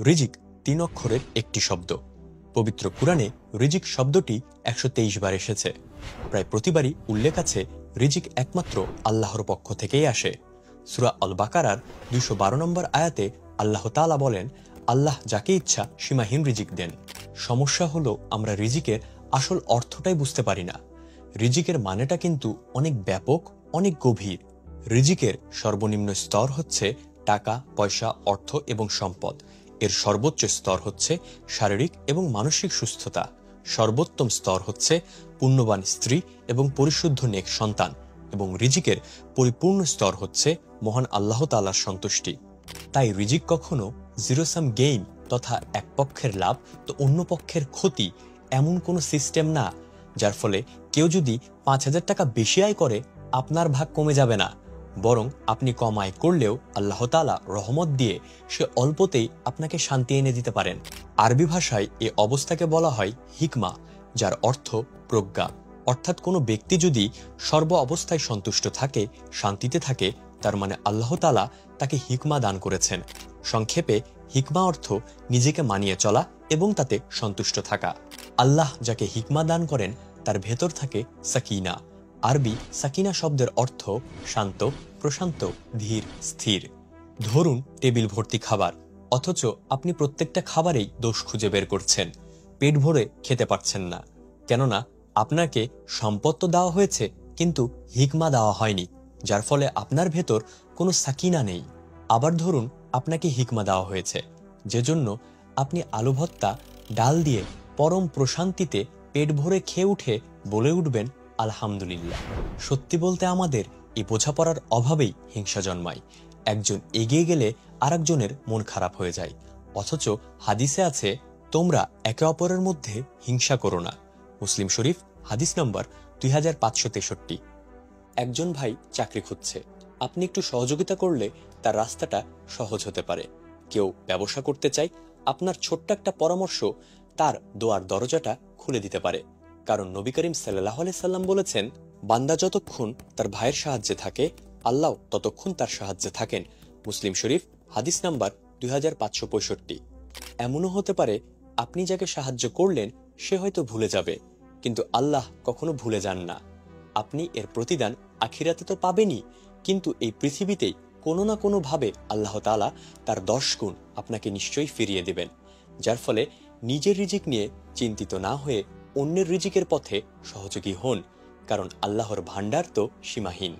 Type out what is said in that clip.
রিজিক ৩ অক্ষরের একটি শব্দ। পবিত্র কুরআনে রিজিক শব্দটি ১২৩ বার এসেছে। প্রায় প্রতিবারই উল্লেখ আছে রিজিক একমাত্র আল্লাহর পক্ষ থেকেই আসে। সূরা আল বাকারার ২১২ নম্বর আয়াতে আল্লাহ তাআলা বলেন, আল্লাহ যাকে ইচ্ছা সীমাহীন রিজিক দেন। সমস্যা হলো আমরা রিজিকের আসল অর্থটাই বুঝতে পারি না। রিজিকের মানেটা কিন্তু অনেক ব্যাপক, অনেক গভীর। রিজিকের সর্বনিম্ন স্তর হচ্ছে টাকা, পয়সা, অর্থ এবং সম্পদ। এর সর্বোচ্চ স্তর হচ্ছে শারীরিক এবং মানসিক সুস্থতা। সর্বোত্তম স্তর হচ্ছে পুণ্যবান স্ত্রী এবং পরিশুদ্ধ নেক সন্তান। এবং রিজিকের পরিপূর্ণ স্তর হচ্ছে মহান আল্লাহ তাআলার সন্তুষ্টি। তাই রিজিক কখনো জিরো সাম গেইন তথা এক পক্ষের লাভ তো অন্য পক্ষের ক্ষতি এমন কোনো সিস্টেম না, যার ফলে কেউ যদি ৫,০০০ টাকা বেশি আয় করে আপনার ভাগ কমে যাবে না, বরং আপনি কম আয় করলেও আল্লাহ তাআলা রহমত দিয়ে সে অল্পতেই আপনাকে শান্তি এনে দিতে পারেন। আরবি ভাষায় এ অবস্থাকে বলা হয় হিকমা, যার অর্থ প্রজ্ঞা। অর্থাৎ কোনো ব্যক্তি যদি সর্ব অবস্থায় সন্তুষ্ট থাকে, শান্তিতে থাকে, তার মানে আল্লাহ তাআলা তাকে হিকমা দান করেছেন। সংক্ষেপে হিকমা অর্থ নিজেকে মানিয়ে চলা এবং তাতে সন্তুষ্ট থাকা। আল্লাহ যাকে হিকমা দান করেন তার ভেতর থাকে সাকিনা। আরবি সাকিনা শব্দের অর্থ শান্ত, প্রশান্ত, ধীর, স্থির। ধরুন টেবিল ভর্তি খাবার, অথচ আপনি প্রত্যেকটা খাবারেই দোষ খুঁজে বের করছেন, পেট ভরে খেতে পারছেন না। কেননা আপনাকে সম্পদ তো দেওয়া হয়েছে, কিন্তু হিকমা দেওয়া হয়নি, যার ফলে আপনার ভেতর কোনো সাকিনা নেই। আবার ধরুন আপনাকে হিকমা দেওয়া হয়েছে, যে জন্য আপনি আলু ভর্তা ডাল দিয়ে পরম প্রশান্তিতে পেট ভরে খেয়ে উঠে বলে উঠবেন আলহামদুলিল্লাহ। সত্যি বলতে আমাদের এই বোঝাপড়ার অভাবেই হিংসা জন্মায়। একজন এগিয়ে গেলে আরেকজনের মন খারাপ হয়ে যায়। অথচ হাদিসে আছে, তোমরা একে অপরের মধ্যে হিংসা করো না। মুসলিম শরীফ হাদিস নম্বর ২৫৬৩। একজন ভাই চাকরি খুঁজছে, আপনি একটু সহযোগিতা করলে তার রাস্তাটা সহজ হতে পারে। কেউ ব্যবসা করতে চায়, আপনার ছোট্ট একটা পরামর্শ তার দোয়ার দরজাটা খুলে দিতে পারে। কারণ নবী করিম সাল্লাল্লাহু আলাইহি সাল্লাম বলেছেন, বান্দা যতক্ষণ তার ভাইয়ের সাহায্যে থাকে, আল্লাহ ততক্ষণ তার সাহায্যে থাকেন। মুসলিম শরীফ হাদিস নাম্বার ২৫৬৫। এমনও হতে পারে আপনি যাকে সাহায্য করলেন সে হয়তো ভুলে যাবে, কিন্তু আল্লাহ কখনো ভুলে যান না। আপনি এর প্রতিদান আখিরাতে তো পাবেনই, কিন্তু এই পৃথিবীতেই কোনো না কোনো ভাবে আল্লাহ তাআলা তার ১০ গুণ আপনাকে নিশ্চয়ই ফিরিয়ে দেবেন। যার ফলে নিজের রিজিক নিয়ে চিন্তিত না হয়ে অন্যের রিজিকের পথে সহযোগী হন, কারণ আল্লাহর ভান্ডার তো সীমাহীন।